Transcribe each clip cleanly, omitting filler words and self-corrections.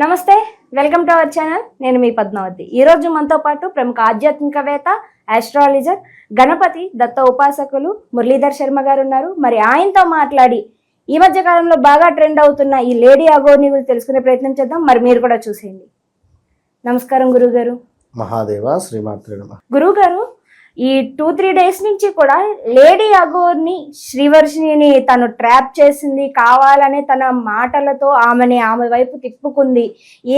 నమస్తే, welcome to our channel. నేను మీ పద్మావతి. ఈ రోజు మనతో పాటు ప్రముఖ ఆధ్యాత్మికవేత్త, ఆస్ట్రాలజర్, గణపతి దత్త ఉపాసకులు మురళీధర్ శర్మ గారు ఉన్నారు. మరి ఆయనతో మాట్లాడి ఈ మధ్య కాలంలో బాగా ట్రెండ్ అవుతున్న ఈ లేడీ అఘోరిని గురించి తెలుసుకునే ప్రయత్నం చేద్దాం. మరి మీరు కూడా చూసేయండి. నమస్కారం గురువు గారు. మహాదేవ శ్రీమాత్రే నమః. గురువు గారు, ఈ 2-3 డేస్ నుంచి కూడా లేడీ అఘోర్ని, శ్రీవర్షిణిని తను ట్రాప్ చేసింది, కావాలని తన మాటలతో ఆమె వైపు తిప్పుకుంది.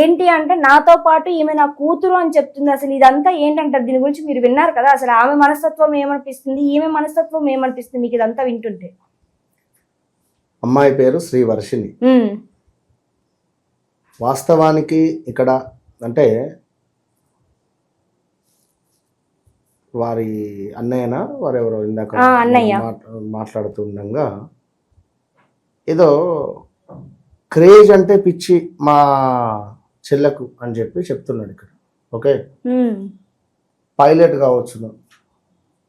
ఏంటి అంటే, నాతో పాటు ఈమె నా కూతురు అని చెప్తుంది. అసలు ఇదంతా ఏంటంటారు? దీని గురించి మీరు విన్నారు కదా, అసలు ఆమె మనస్తత్వం ఏమనిపిస్తుంది, ఈమె మనస్తత్వం ఏమనిపిస్తుంది మీకు ఇదంతా వింటుంటే? అమ్మాయి పేరు శ్రీవర్షిణి. వాస్తవానికి ఇక్కడ అంటే వారి అన్నయ్యనా వారెవరో ఇందాక మాట్లాడుతుండగా ఏదో క్రేజ్ అంటే పిచ్చి మా చెల్లకు అని చెప్పి చెప్తున్నాడు ఇక్కడ. ఓకే, పైలట్ కావచ్చును,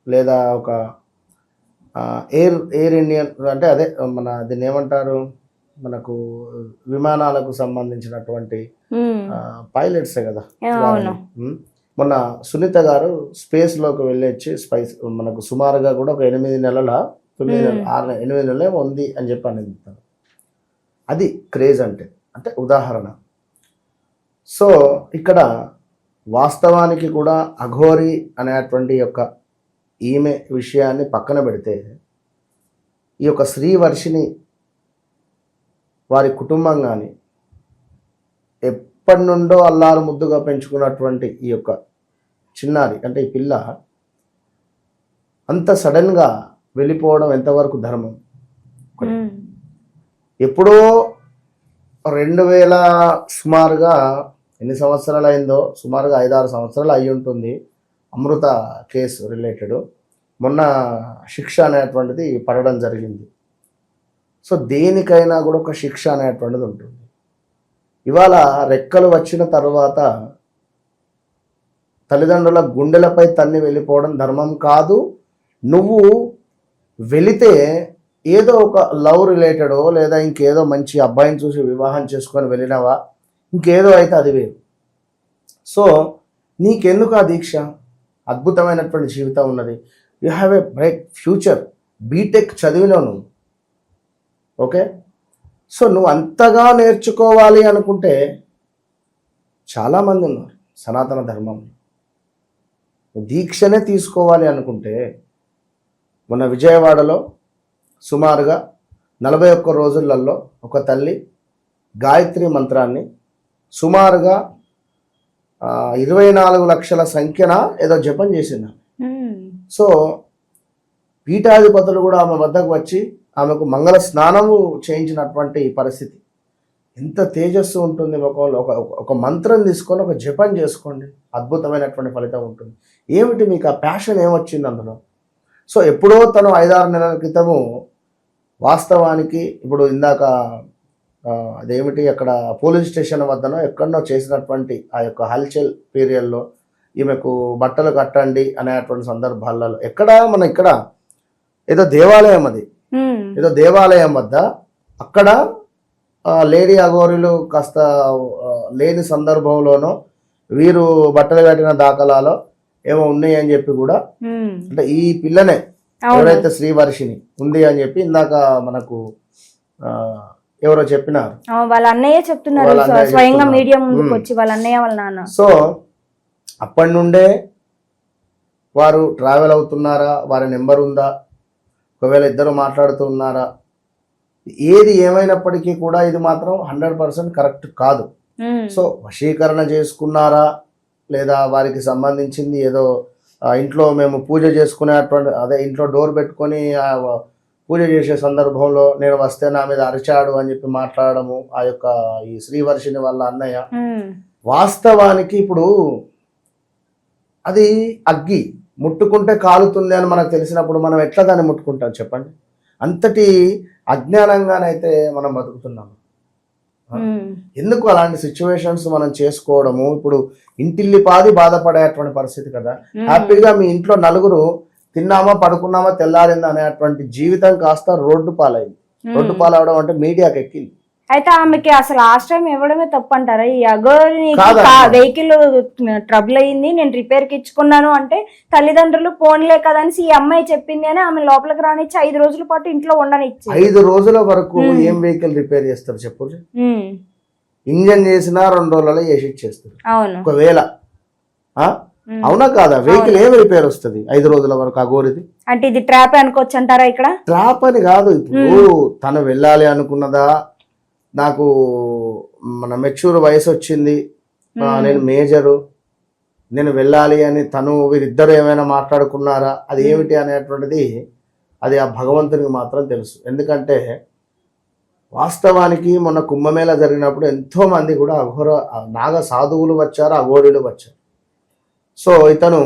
లేదా ఒక ఎయిర్ ఇండియన్ అంటే అదే మన దీన్ని ఏమంటారు, మనకు విమానాలకు సంబంధించినటువంటి పైలట్సే కదా. మొన్న సునీత గారు స్పేస్ లోకి వెళ్ళొచ్చి మనకు సుమారుగా కూడా ఒక 8 నెలల 8 నెలలే ఉంది అని చెప్పి అనేది. అది క్రేజ్ అంటే ఉదాహరణ. సో ఇక్కడ వాస్తవానికి కూడా అఘోరి అనేటువంటి యొక్క ఈమె విషయాన్ని పక్కన పెడితే, ఈ యొక్క శ్రీవర్షిని వారి కుటుంబం కానీ ఎప్పటి నుండో అల్లారు ముద్దుగా పెంచుకున్నటువంటి ఈ యొక్క చిన్నారి అంటే ఈ పిల్ల అంత సడన్గా వెళ్ళిపోవడం ఎంతవరకు ధర్మం? ఎప్పుడో 2000 సుమారుగా ఎన్ని సంవత్సరాలు అయిందో, సుమారుగా 5-6 సంవత్సరాలు అయి ఉంటుంది. అమృత కేసు రిలేటెడ్ మొన్న శిక్ష అనేటువంటిది పడడం జరిగింది. సో దేనికైనా కూడా ఒక శిక్ష అనేటువంటిది ఉంటుంది. ఇవాళ రెక్కలు వచ్చిన తర్వాత తల్లిదండ్రుల గుండెలపై తన్ని వెళ్ళిపోవడం ధర్మం కాదు. నువ్వు వెళితే ఏదో ఒక లవ్ రిలేటెడో లేదా ఇంకేదో మంచి అబ్బాయిని చూసి వివాహం చేసుకొని వెళ్ళినావా, ఇంకేదో అయితే అది వేరు. సో నీకెందుకు ఆ దీక్ష? అద్భుతమైనటువంటి జీవితం ఉన్నది. You have a bright future. BTech చదివినావు నువ్వు. ఓకే, సో నువ్వు అంతగా నేర్చుకోవాలి అనుకుంటే చాలామంది ఉన్నారు సనాతన ధర్మం. దీక్షనే తీసుకోవాలి అనుకుంటే, మొన్న విజయవాడలో సుమారుగా 41 రోజులలో ఒక తల్లి గాయత్రి మంత్రాన్ని సుమారుగా 24 లక్షల సంఖ్యన ఏదో జపం చేసింది. సో పీఠాధిపతులు కూడా ఆమె వద్దకు వచ్చి ఆమెకు మంగళ స్నానము చేయించినటువంటి పరిస్థితి. ఎంత తేజస్సు ఉంటుంది. ఒక మంత్రం తీసుకొని ఒక జపం చేసుకోండి, అద్భుతమైనటువంటి ఫలితం ఉంటుంది. ఏమిటి మీకు ఆ ప్యాషన్ ఏమొచ్చింది అందులో? సో ఎప్పుడో తను 5-6 నెలల క్రితము వాస్తవానికి ఇప్పుడు ఇందాక అదేమిటి అక్కడ పోలీస్ స్టేషన్ వద్దనో ఎక్కడనో చేసినటువంటి ఆ యొక్క హల్చల్ పీరియడ్లో ఈమెకు బట్టలు కట్టండి అనేటువంటి సందర్భాలలో ఇక్కడ ఏదో దేవాలయం, అది ఏదో దేవాలయం వద్ద అక్కడ లేడీ అఘోరీలు కాస్త లేని సందర్భంలోనో వీరు బట్టలు కట్టిన దాఖలాలో ఏమో ఉన్నాయి అని చెప్పి కూడా, అంటే ఈ పిల్లనే ఎవరైతే శ్రీవర్షిని ఉంది అని చెప్పి ఇందాక మనకు ఎవరో చెప్పినారు, వాళ్ళ అన్నయ్య చెప్తున్నారు స్వయంగా మీడియా ముందుకు వచ్చి, వాళ్ళ అన్నయ్య వాళ్ళ నాన్న. సో అప్పటి నుండే వారు ట్రావెల్ అవుతున్నారా, వారి నెంబర్ ఉందా, ఒకవేళ ఇద్దరు మాట్లాడుతున్నారా, ఏది ఏమైనప్పటికీ కూడా ఇది మాత్రం 100% కరెక్ట్ కాదు. సో వశీకరణ చేసుకున్నారా, లేదా వారికి సంబంధించింది ఏదో ఇంట్లో మేము పూజ చేసుకునేటువంటి అదే ఇంట్లో డోర్ పెట్టుకొని పూజ చేసే సందర్భంలో నేను వస్తే నా మీద అరిచాడు అని చెప్పి మాట్లాడము ఆ యొక్క ఈ శ్రీవర్షిని వాళ్ళ అన్నయ్య. వాస్తవానికి ఇప్పుడు అది అగ్గి ముట్టుకుంటే కాలుతుంది అని మనకు తెలిసినప్పుడు మనం ఎట్లా దాన్ని ముట్టుకుంటాం చెప్పండి? అంతటి అజ్ఞానంగానైతే మనం బతుకుతున్నాము. ఎందుకు అలాంటి సిచ్యువేషన్స్ మనం చేసుకోవడము? ఇప్పుడు ఇంటిల్లిపాది బాధపడేటువంటి పరిస్థితి కదా. హ్యాపీగా మీ ఇంట్లో నలుగురు తిన్నామా పడుకున్నామా తెల్లారిందా అనేటువంటి జీవితం కాస్త రోడ్డు పాలైంది. రోడ్డు పాలవడం అంటే మీడియాకి ఎక్కింది. అయితే ఆమెకి అసలు ఆశ్రయం ఇవ్వడమే తప్పు అంటారా? ఈ అగోరికి కాదమ్మా. వెహికల్ ట్రబుల్ అయింది, నేను రిపేర్ కి ఇచ్చుకున్నాను అంటే తల్లిదండ్రులు పోన్లే కదనేసి ఈ అమ్మాయి చెప్పింది అని ఆమె లోపలికి రానిచ్చి 5 రోజుల పాటు ఇంట్లో ఉండనిచ్చి 5 రోజుల వరకు ఏం వెహికల్ రిపేర్ చేస్తారు చెప్పు? ఇంజన్ చేసినా 2 రోజులలో చేసి ఇచ్చేస్తారు. అవును. ఒకవేళ అవునా కాదా? వెహికల్ ఏం రిపేర్ వస్తుంది 5 రోజుల వరకు అఘోరిది? అంటే ఇది ట్రాప్ అనుకోవచ్చు అంటారా? ఇక్కడ ట్రాప్ అని కాదు. ఇప్పుడు తను వెళ్ళాలి అనుకున్నదా, నాకు మన మెచ్యూర్ వయసు వచ్చింది, నేను మేజరు, నేను వెళ్ళాలి అని తను వీరిద్దరు ఏమైనా మాట్లాడుకున్నారా? అది ఏమిటి అనేటువంటిది అది ఆ భగవంతునికి మాత్రం తెలుసు. ఎందుకంటే వాస్తవానికి మొన్న కుంభమేళ జరిగినప్పుడు ఎంతో మంది కూడా అఘోర నాగ సాధువులు వచ్చారు, అఘోరీలు వచ్చారు. సో ఇతను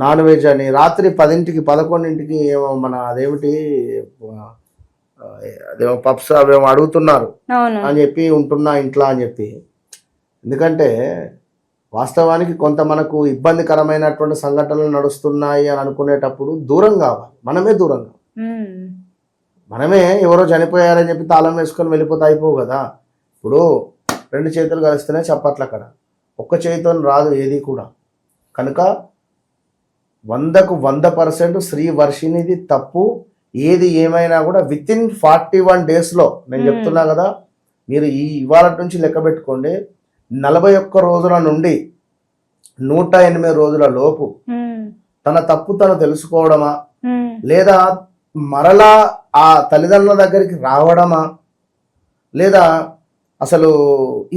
నాన్ వెజ్ అని రాత్రి 10ంటికి 11ంటికి ఏమో మన అదేమిటి అదేమో పప్స్ అవేమో అడుగుతున్నారు అని చెప్పి ఉంటున్నా ఇంట్లో అని చెప్పి. ఎందుకంటే వాస్తవానికి కొంత మనకు ఇబ్బందికరమైనటువంటి సంఘటనలు నడుస్తున్నాయి అని అనుకునేటప్పుడు దూరం కావాలి, మనమే దూరం కావాలి. మనమే ఎవరో చనిపోయారని చెప్పి తాళం వేసుకొని వెళ్ళిపోతే అయిపోవు కదా. ఇప్పుడు 2 చేతులు కలిస్తేనే చప్పట్లు, అక్కడ ఒక్క చేతితో రాదు ఏది కూడా. కనుక 100కు 100% శ్రీ వర్షినిది తప్పు. ఏది ఏమైనా కూడా వితిన్ 41 డేస్లో నేను చెప్తున్నా కదా, మీరు ఇవాళ నుంచి లెక్క పెట్టుకోండి, 41 రోజుల నుండి 108 రోజుల లోపు తన తప్పు తను తెలుసుకోవడమా, లేదా మరలా ఆ తల్లిదండ్రుల దగ్గరికి రావడమా, లేదా అసలు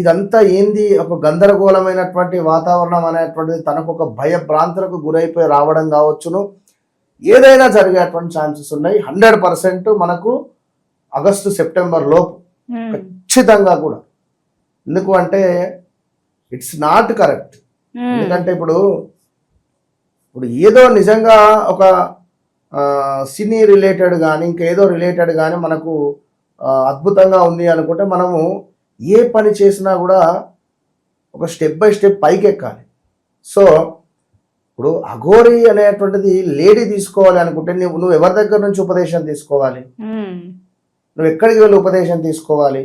ఇదంతా ఏంది ఒక గందరగోళమైనటువంటి వాతావరణం అనేటువంటిది తనకు ఒక భయభ్రాంతులకు గురైపోయి రావడం కావచ్చును. ఏదైనా జరిగేటువంటి ఛాన్సెస్ ఉన్నాయి. 100% మనకు ఆగస్టు సెప్టెంబర్ లోపు ఖచ్చితంగా కూడా. ఎందుకు అంటే ఇట్స్ నాట్ కరెక్ట్. ఎందుకంటే ఇప్పుడు ఏదో నిజంగా ఒక సినీ రిలేటెడ్ కానీ ఇంకేదో రిలేటెడ్ కానీ మనకు అద్భుతంగా ఉంది అనుకుంటే మనము ఏ పని చేసినా కూడా ఒక స్టెప్ బై స్టెప్ పైకి ఎక్కాలి. సో ఇప్పుడు అఘోరి అనేటువంటిది లేడీ తీసుకోవాలి అనుకుంటే నువ్వు ఎవరి దగ్గర నుంచి ఉపదేశం తీసుకోవాలి? నువ్వు ఎక్కడికి వెళ్ళి ఉపదేశం తీసుకోవాలి?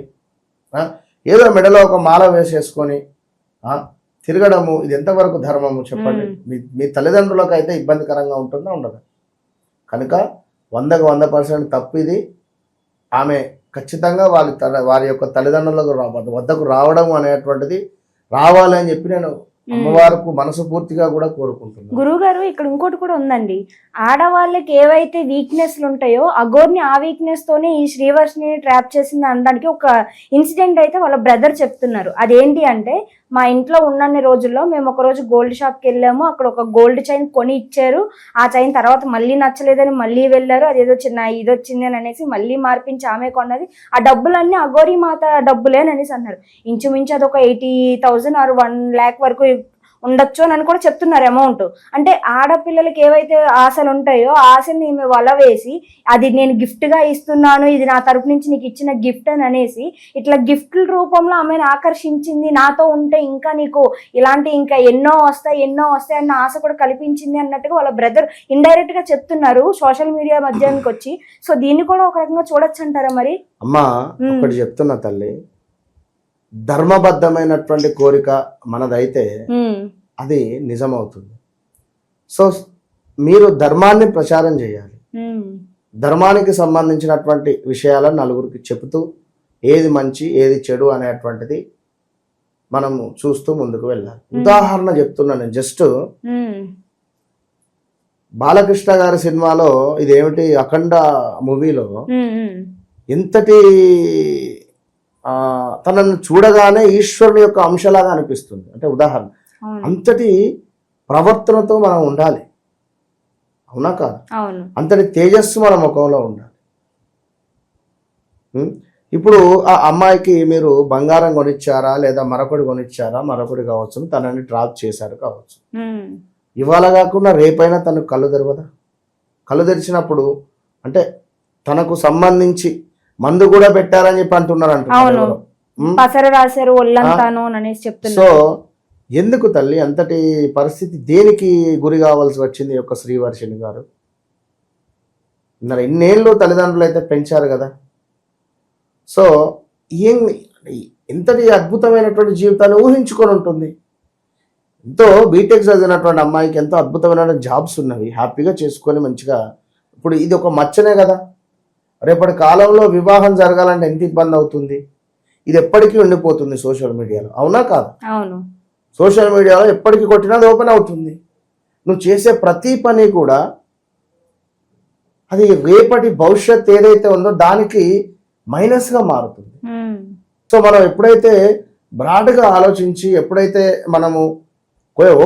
ఏదో మెడలో ఒక మాల వేసేసుకొని తిరగడము ఇది ఎంతవరకు ధర్మము చెప్పండి? మీ తల్లిదండ్రులకు అయితే ఇబ్బందికరంగా ఉంటుందా ఉండదా? కనుక 100కు 100% తప్పు ఇది. ఆమె ఖచ్చితంగా వారి యొక్క తల్లిదండ్రులకు వద్దకు రావడం అనేటువంటిది రావాలి అని చెప్పి నేను అమ్మవారికి మనసు పూర్తిగా కూడా కోరుకుంటున్నాను. గురువుగారు, ఇక్కడ ఇంకోటి కూడా ఉందండి. ఆడవాళ్ళకి ఏవైతే వీక్నెస్లు ఉంటాయో అఘోర్ని ఆ వీక్నెస్ తోనే ఈ శ్రీవర్షిని ట్రాప్ చేసింది అనడానికి ఒక ఇన్సిడెంట్ అయితే వాళ్ళ బ్రదర్ చెప్తున్నారు. అదేంటి అంటే, మా ఇంట్లో ఉన్నన్ని రోజుల్లో మేము ఒక రోజు గోల్డ్ షాప్కి వెళ్ళాము, అక్కడ ఒక గోల్డ్ చైన్ కొని ఇచ్చారు. ఆ చైన్ తర్వాత మళ్ళీ నచ్చలేదని మళ్ళీ వెళ్ళారు, అదేదో చిన్న ఇది వచ్చింది అని అనేసి మళ్ళీ మార్పించి ఆమె కొన్నది. ఆ డబ్బులన్నీ అఘోరీ మాత డబ్బులే అని అనేసి అన్నారు. ఇంచుమించు అది ఒక 80,000 ఆర్ 1 lakh వరకు ఉండొచ్చు అని కూడా చెప్తున్నారు అమౌంట్. అంటే ఆడపిల్లలకి ఏవైతే ఆశలు ఉంటాయో ఆ ఆశని ఈమె వల వేసి అది నేను గిఫ్ట్ గా ఇస్తున్నాను, ఇది నా తరపు నుంచి నీకు ఇచ్చిన గిఫ్ట్ అని అనేసి ఇట్లా గిఫ్ట్ల రూపంలో ఆమెను ఆకర్షించింది. నాతో ఉంటే ఇంకా నీకు ఇలాంటి ఇంకా ఎన్నో వస్తాయి అన్న ఆశ కూడా కల్పించింది అన్నట్టుగా వాళ్ళ బ్రదర్ ఇండైరెక్ట్ గా చెప్తున్నారు సోషల్ మీడియా మధ్యానికి వచ్చి. సో దీన్ని కూడా ఒక రకంగా చూడొచ్చు అంటారా మరి? అమ్మా ఒకటి చెప్తున్నా తల్లి, ధర్మబద్ధమైనటువంటి కోరిక మనదైతే అది నిజమవుతుంది. సో మీరు ధర్మాన్ని ప్రచారం చేయాలి. ధర్మానికి సంబంధించినటువంటి విషయాలను నలుగురికి చెబుతూ ఏది మంచి ఏది చెడు అనేటువంటిది మనము చూస్తూ ముందుకు వెళ్ళాలి. ఉదాహరణ చెప్తున్నాను, జస్ట్ బాలకృష్ణ గారి సినిమాలో ఇదేమిటి అఖండ మూవీలో ఎంతటి తనను చూడగానే ఈశ్వరుని యొక్క అంశలాగా అనిపిస్తుంది. అంటే ఉదాహరణ, అంతటి ప్రవర్తనతో మనం ఉండాలి, అవునా కాదు? అంతటి తేజస్సు మన ముఖంలో ఉండాలి. ఇప్పుడు ఆ అమ్మాయికి మీరు బంగారం కొనిచ్చారా లేదా మరొకటి కొనిచ్చారా, మరొకటి కావచ్చు, తనని డ్రాప్ చేశారు కావచ్చు. ఇవాళ కాకుండా రేపైనా తనకు కళ్ళు తెరవదా? కళ్ళు తెరిచినప్పుడు అంటే తనకు సంబంధించి మందు కూడా పెట్టారని చెప్పి అంటున్నారు. సో ఎందుకు తల్లి అంతటి పరిస్థితి? దేనికి గురి కావాల్సి వచ్చింది యొక్క శ్రీవర్షిని గారు? ఇన్నేళ్ళు తల్లిదండ్రులు అయితే పెంచారు కదా. సో ఏం ఎంతటి అద్భుతమైనటువంటి జీవితాన్ని ఊహించుకొని ఉంటుంది. ఎంతో బీటెక్ చదివినటువంటి అమ్మాయికి ఎంతో అద్భుతమైన జాబ్స్ ఉన్నవి, హ్యాపీగా చేసుకొని మంచిగా. ఇప్పుడు ఇది ఒక మచ్చనే కదా, రేపటి కాలంలో వివాహం జరగాలంటే ఎంత ఇబ్బంది అవుతుంది. ఇది ఎప్పటికీ ఉండిపోతుంది సోషల్ మీడియాలో, అవునా కాదు? అవును. సోషల్ మీడియాలో ఎప్పటికీ కొట్టినా అది ఓపెన్ అవుతుంది. నువ్వు చేసే ప్రతి పని కూడా అది రేపటి భవిష్యత్ ఏదైతే ఉందో దానికి మైనస్గా మారుతుంది. సో మనం ఎప్పుడైతే బ్రాడ్గా ఆలోచించి, ఎప్పుడైతే మనము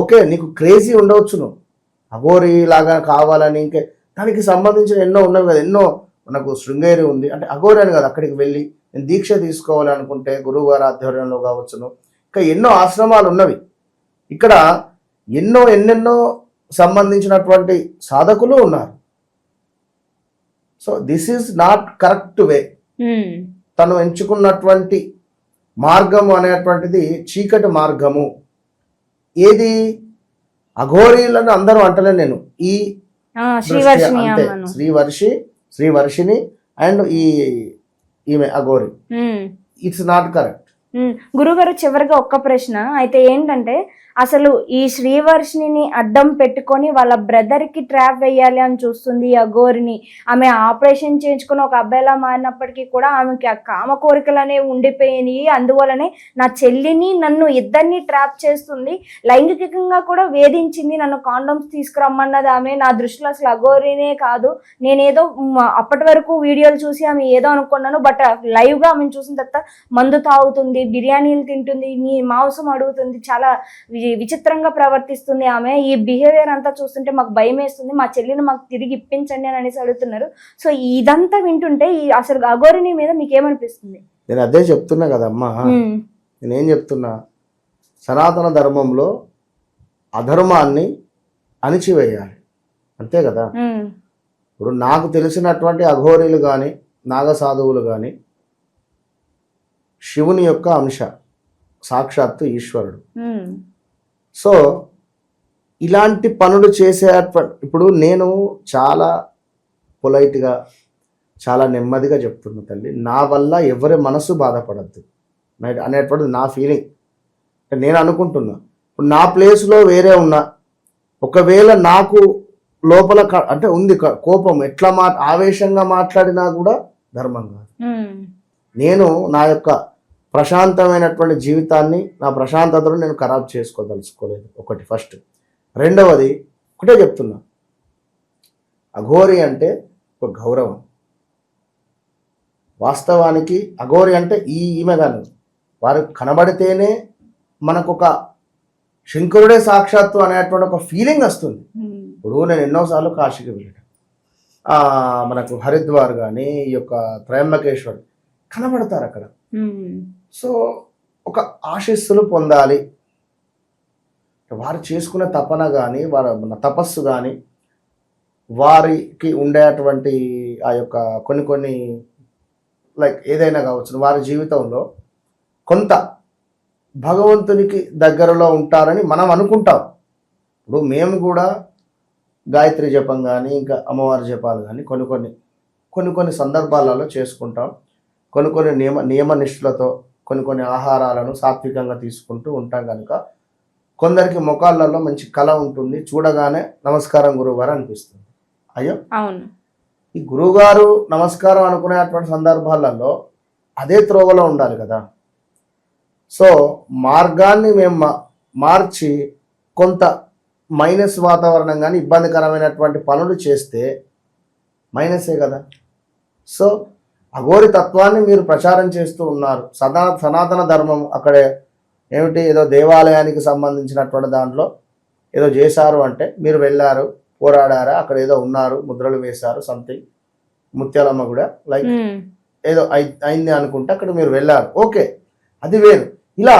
ఓకే నీకు క్రేజీ ఉండవచ్చును, అఘోరి లాగా కావాలని, ఇంకే దానికి సంబంధించిన ఎన్నో ఉన్నవి కదా. ఎన్నో మనకు శృంగేరి ఉంది అంటే అఘోరి అని కదా, అక్కడికి వెళ్ళి నేను దీక్ష తీసుకోవాలి అనుకుంటే గురువు గారి ఆధ్వర్యంలో కావచ్చును, ఇంకా ఎన్నో ఆశ్రమాలు ఉన్నవి. ఇక్కడ ఎన్నెన్నో సంబంధించినటువంటి సాధకులు ఉన్నారు. So this is not correct way. తను ఎంచుకున్నటువంటి మార్గము అనేటువంటిది చీకటి మార్గము. ఏది అఘోరీలను అందరూ అంటలే నేను, ఈ అంతే శ్రీవర్షిని అండ్ ఈమె అఘోరి, ఇట్స్ నాట్ కరెక్ట్. గురుగారు చివరిగా ఒక్క ప్రశ్న అయితే ఏంటంటే, అసలు ఈ శ్రీవర్షిని అడ్డం పెట్టుకొని వాళ్ళ బ్రదర్ కి ట్రాప్ వేయాలి అని చూస్తుంది ఆ గోరిని. ఆమె ఆపరేషన్ చేయించుకుని ఒక అబ్బాయిలా మారినప్పటికీ కూడా ఆమెకి ఆ కామ కోరికలు అనేవి ఉండిపోయినాయి. అందువలనే నా చెల్లిని నన్ను ఇద్దరిని ట్రాప్ చేస్తుంది, లైంగికంగా కూడా వేధించింది, నన్ను కాండోమ్స్ తీసుకురమ్మన్నది ఆమె. నా దృష్టిలో అసలు అఘోరినే కాదు, నేనేదో అప్పటి వరకు వీడియోలు చూసి ఆమె ఏదో అనుకున్నాను, బట్ లైవ్ గా ఆమెను చూసిన తర్వాత మందు తాగుతుంది, బిర్యానీలు తింటుంది, నీ మాంసం అడుగుతుంది, చాలా విచిత్రంగా ప్రవర్తిస్తుంది ఆమె. ఈ బిహేవియర్ అంతా చూస్తుంటే మాకు భయం వేస్తుంది, మా చెల్లిని మాకు తిరిగి ఇప్పించండి అని అనేసి అడుగుతున్నారు. సో ఇదంతా వింటుంటే అసలు అఘోరిని మీద మీకు ఏమనిపిస్తుంది? నేను అదే చెప్తున్నా కదమ్మా, నేనేం చెప్తున్నా, సనాతన ధర్మంలో అధర్మాన్ని అణిచివేయాలి, అంతే కదా. ఇప్పుడు నాకు తెలిసినటువంటి అఘోరీలు కానీ నాగ సాధువులు కానీ శివుని యొక్క అంశ, సాక్షాత్తు ఈశ్వరుడు. సో ఇలాంటి పనులు చేసే, ఇప్పుడు నేను చాలా పొలైట్గా చాలా నెమ్మదిగా చెప్తున్నా తల్లి, నా వల్ల ఎవరి మనసు బాధపడద్దు అనేటువంటిది నా ఫీలింగ్. నేను అనుకుంటున్నా, ఇప్పుడు నా ప్లేస్లో వేరే ఉన్నా, ఒకవేళ నాకు లోపల అంటే ఉంది కోపం, ఎట్లా ఆవేశంగా మాట్లాడినా కూడా ధర్మం కాదు. నేను నా యొక్క ప్రశాంతమైనటువంటి జీవితాన్ని, నా ప్రశాంతతను నేను ఖరాబ్ చేసుకోదలుచుకోలేదు, ఒకటి ఫస్ట్. రెండవది ఒకటే చెప్తున్నా, అఘోరి అంటే ఒక గౌరవం. వాస్తవానికి అఘోరి అంటే ఈమె కానీ వారు కనబడితేనే మనకు ఒక శంకరుడే సాక్షాత్తు అనేటువంటి ఒక ఫీలింగ్ వస్తుంది. ఇప్పుడు నేను ఎన్నోసార్లు కాశీకి వెళ్ళాను, మనకు హరిద్వార్ కానీ ఈ యొక్క త్రయంబకేశ్వర్ కనబడతారు అక్కడ. సో ఒక ఆశీస్సులు పొందాలి, వారు చేసుకునే తపన కానీ వారి తపస్సు కానీ వారికి ఉండేటువంటి ఆ యొక్క కొన్ని లైక్ ఏదైనా కావచ్చు, వారి జీవితంలో కొంత భగవంతునికి దగ్గరలో ఉంటారని మనం అనుకుంటాం. ఇప్పుడు మేము కూడా గాయత్రి జపం కానీ ఇంకా అమ్మవారి జపాలు కానీ కొన్ని సందర్భాలలో చేసుకుంటాం. కొన్ని నియమ నిష్ఠలతో కొన్ని ఆహారాలను సాత్వికంగా తీసుకుంటూ ఉంటాం కనుక కొందరికి ముఖాలలో మంచి కళ ఉంటుంది, చూడగానే నమస్కారం గురువుగారు అనిపిస్తుంది. అయ్యో ఈ గురువుగారు నమస్కారం అనుకునేటువంటి సందర్భాలలో అదే త్రోవలో ఉండాలి కదా. సో మార్గాన్ని మేము మార్చి కొంత మైనస్ వాతావరణం కానీ ఇబ్బందికరమైనటువంటి పనులు చేస్తే మైనసే కదా. సో అఘోరి తత్వాన్ని మీరు ప్రచారం చేస్తూ ఉన్నారు. సనాతన ధర్మం అక్కడే ఏమిటి, ఏదో దేవాలయానికి సంబంధించినటువంటి దాంట్లో ఏదో చేశారు అంటే మీరు వెళ్ళారు, పోరాడారా, అక్కడ ఏదో ఉన్నారు, ముద్రలు వేశారు, సంథింగ్ ముత్యాలమ్మ కూడా లైక్ ఏదో అయింది అనుకుంటే అక్కడ మీరు వెళ్ళారు, ఓకే, అది వేరు. ఇలా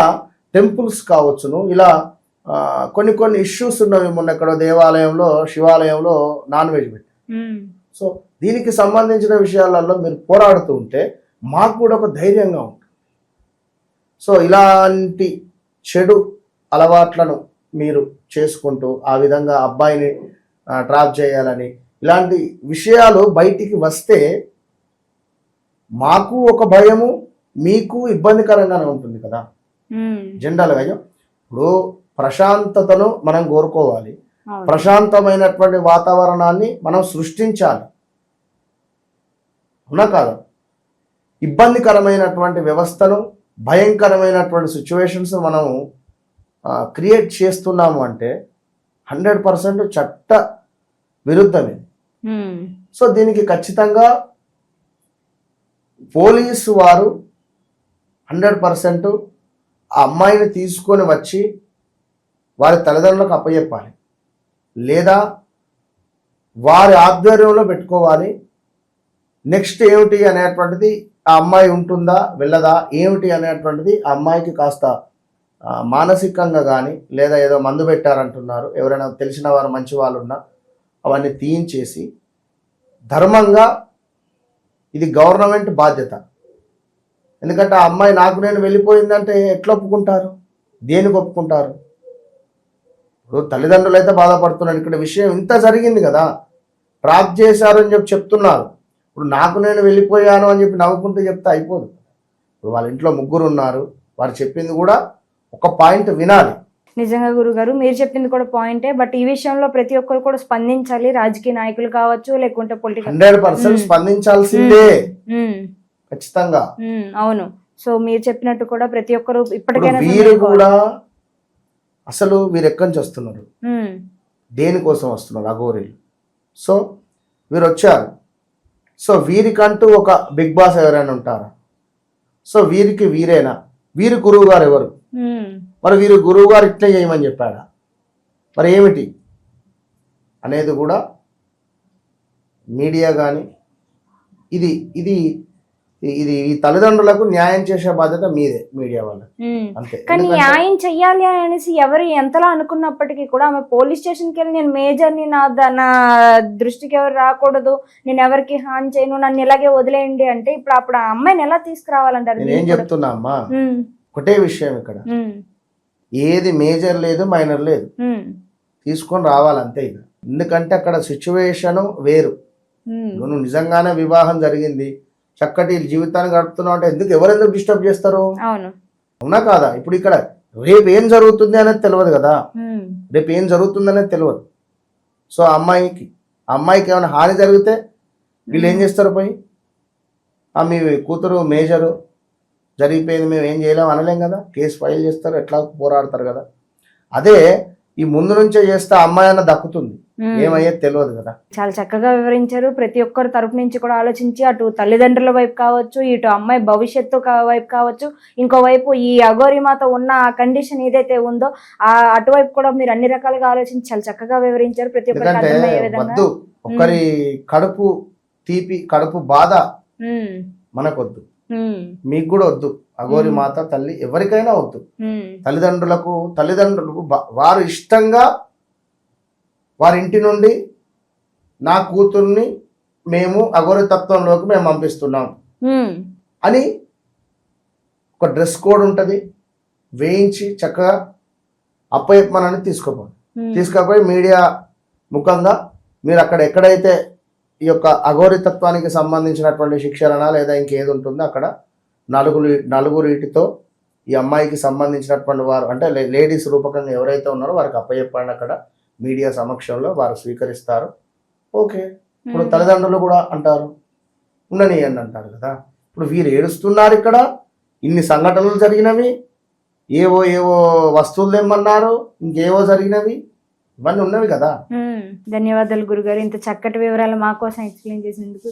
టెంపుల్స్ కావచ్చును, ఇలా కొన్ని ఇష్యూస్ ఉన్నవి. మొన్న ఎక్కడో దేవాలయంలో శివాలయంలో నాన్ వెజ్ పెట్టి, సో దీనికి సంబంధించిన విషయాలలో మీరు పోరాడుతూ ఉంటే మాకు కూడా ఒక ధైర్యంగా ఉంటుంది. సో ఇలాంటి చెడు అలవాట్లను మీరు చేసుకుంటూ ఆ విధంగా అబ్బాయిని ట్రాప్ చేయాలని ఇలాంటి విషయాలు బయటికి వస్తే మాకు ఒక భయము, మీకు ఇబ్బందికరంగానే ఉంటుంది కదా ఉమ్, జనరల్గా. ఇప్పుడు ప్రశాంతతను మనం కోరుకోవాలి, అవును. ప్రశాంతమైనటువంటి వాతావరణాన్ని మనం సృష్టించాలి, అవునా కాదా? ఇబ్బందికరమైనటువంటి వ్యవస్థను, భయంకరమైనటువంటి సిచ్యువేషన్స్ మనం క్రియేట్ చేస్తున్నాము అంటే 100% చట్ట విరుద్ధమే. ఉమ్, సో దీనికి ఖచ్చితంగా పోలీసు వారు 100% ఆ అమ్మాయిని తీసుకొని వచ్చి వారి తల్లిదండ్రులకు అప్పచెప్పాలి, లేదా వారి ఆధ్వర్యంలో పెట్టుకోవాలి. నెక్స్ట్ ఏమిటి అనేటువంటిది, ఆ అమ్మాయి ఉంటుందా వెళ్ళదా ఏమిటి అనేటువంటిది ఆ అమ్మాయికి కాస్త మానసికంగా కానీ, లేదా ఏదో మందు పెట్టారంటున్నారు, ఎవరైనా తెలిసిన వారు మంచి వాళ్ళు ఉన్నా అవన్నీ తీయించేసి ధర్మంగా, ఇది గవర్నమెంట్ బాధ్యత. ఎందుకంటే ఆ అమ్మాయి నాకు నేను వెళ్ళిపోయిందంటే ఎట్లా ఒప్పుకుంటారు, దేనికి ఒప్పుకుంటారు? ఇప్పుడు తల్లిదండ్రులు అయితే బాధపడుతున్నారు. ఇక్కడ విషయం ఇంత జరిగింది కదా, ట్రాప్ చేశారు అని చెప్పి చెప్తున్నారు. ఇప్పుడు నాకు నేను వెళ్ళిపోయాను అని చెప్పి నవ్వుకుంటూ చెప్తే అయిపోదు. ఇప్పుడు వాళ్ళ ఇంట్లో ముగ్గురు ఉన్నారు, వారు చెప్పింది కూడా ఒక పాయింట్ వినాలి. నిజంగా గురుగారు మీరు చెప్పింది కూడా పాయింటే. బట్ ఈ విషయంలో ప్రతి ఒక్కరు కూడా స్పందించాలి, రాజకీయ నాయకులు కావచ్చు, లేకుంటే పొలిటికల్ 100% స్పందించాల్సిందే, ఖచ్చితంగా. అవును. సో మీరు చెప్పినట్టు కూడా ప్రతి ఒక్కరు ఇప్పటికైనా వీరు కూడా అసలు వీరు ఎక్కడి నుంచి వస్తున్నారు, ఉమ్, దేనికోసం వస్తున్నారు అఘోరీలు? సో వీరు వచ్చారు, సో వీరికంటూ ఒక బిగ్ బాస్ ఎవరైనా ఉంటారా? సో వీరికి వీరేనా? వీరి గురువు గారు ఎవరు? ఉమ్, మరి వీరు గురువు గారు ఇట్లే చేయమని చెప్పాడా? మరి ఏమిటి అనేది కూడా మీడియా కానీ ఇది ఇది ఇది ఈ తల్లిదండ్రులకు న్యాయం చేసే బాధ్యత మీదే, మీడియా వాళ్ళకి అంతే. కానీ న్యాయం చెయ్యాలి అనేసి ఎవరు ఎంతలా అనుకున్నప్పటికీ కూడా ఆమె పోలీస్ స్టేషన్కి వెళ్ళి నేను మేజర్ని, నా దృష్టికి ఎవరు రాకూడదు, నేను ఎవరికి హాని చేయను, నన్ను ఇలాగే వదిలేయండి అంటే ఇప్పుడు అప్పుడు ఆ అమ్మాయిని ఎలా తీసుకురావాలంటారు? నేను ఏం చెప్తున్నా అమ్మా, ఒకటే విషయం ఇక్కడ, ఏది మేజర్ లేదు మైనర్ లేదు, తీసుకొని రావాలంతే ఇక. ఎందుకంటే అక్కడ సిచ్యువేషన్ వేరు. నువ్వు నిజంగానే వివాహం జరిగింది, చక్కటి జీవితాన్ని గడుపుతున్నావు అంటే ఎవరెందుకు డిస్టర్బ్ చేస్తారు? అవునా కాదా? ఇప్పుడు ఇక్కడ రేపు ఏం జరుగుతుంది అనేది తెలియదు కదా, రేపు ఏం జరుగుతుంది అనేది తెలియదు. సో అమ్మాయికి ఏమైనా హాని జరిగితే వీళ్ళు ఏం చేస్తారు? పోయి మీ కూతురు మేజరు జరిగిపోయింది, మేము ఏం చేయలేము అనలేం కదా, కేసు ఫైల్ చేస్తారు, ఎట్లా పోరాడతారు కదా. అదే ఈ ముందు నుంచే చేస్తే అమ్మాయి అన్న దక్కుతుంది, ఏమయ్యేది తెలియదు కదా. చాలా చక్కగా వివరించారు. ప్రతి ఒక్కరు తరపు నుంచి కూడా ఆలోచించి, అటు తల్లిదండ్రుల వైపు కావచ్చు, ఇటు అమ్మాయి భవిష్యత్తు వైపు కావచ్చు, ఇంకోవైపు ఈ అఘోరి మాత ఉన్న ఆ కండిషన్ ఏదైతే ఉందో అటువైపు కూడా మీరు అన్ని రకాలుగా ఆలోచించి చాలా చక్కగా వివరించారు. ప్రతి ఒక్కరికి అర్థమయ్యే విధంగా. ఒకరి కడుపు తీపి, కడుపు బాధ మనకొద్దు, మీకు కూడా వద్దు. అఘోరి మాత తల్లి ఎవరికైనా వద్దు. తల్లిదండ్రులకు వారు ఇష్టంగా వారి ఇంటి నుండి నా కూతుర్ని మేము అఘోరి తత్వంలోకి మేము పంపిస్తున్నాం అని ఒక డ్రెస్ కోడ్ ఉంటుంది, వేయించి చక్కగా అప్పచెప్పమని తీసుకుపోయి మీడియా ముఖంగా మీరు అక్కడ ఎక్కడైతే ఈ యొక్క అఘోరి తత్వానికి సంబంధించినటువంటి శిక్షణ లేదా ఇంకేది ఉంటుందో అక్కడ నలుగురిటితో ఈ అమ్మాయికి సంబంధించినటువంటి వారు అంటే లేడీస్ రూపకంగా ఎవరైతే ఉన్నారో వారికి అప్పచెప్పండి. అక్కడ మీడియా సమక్షంలో వారు స్వీకరిస్తారు. ఓకే, ఇప్పుడు తల్లిదండ్రులు కూడా అంటారు ఉండనియండి అంటారు కదా. ఇప్పుడు వీరు ఏడుస్తున్నారు, ఇక్కడ ఇన్ని సంఘటనలు జరిగినవి, ఏవో వస్తువులు తెమ్మన్నారు, ఇంకేవో జరిగినవి, ఇవన్నీ ఉన్నవి కదా. ధన్యవాదాలు గురుగారు, ఇంత చక్కటి వివరాలు మా కోసం ఎక్స్ప్లెయిన్ చేసినందుకు.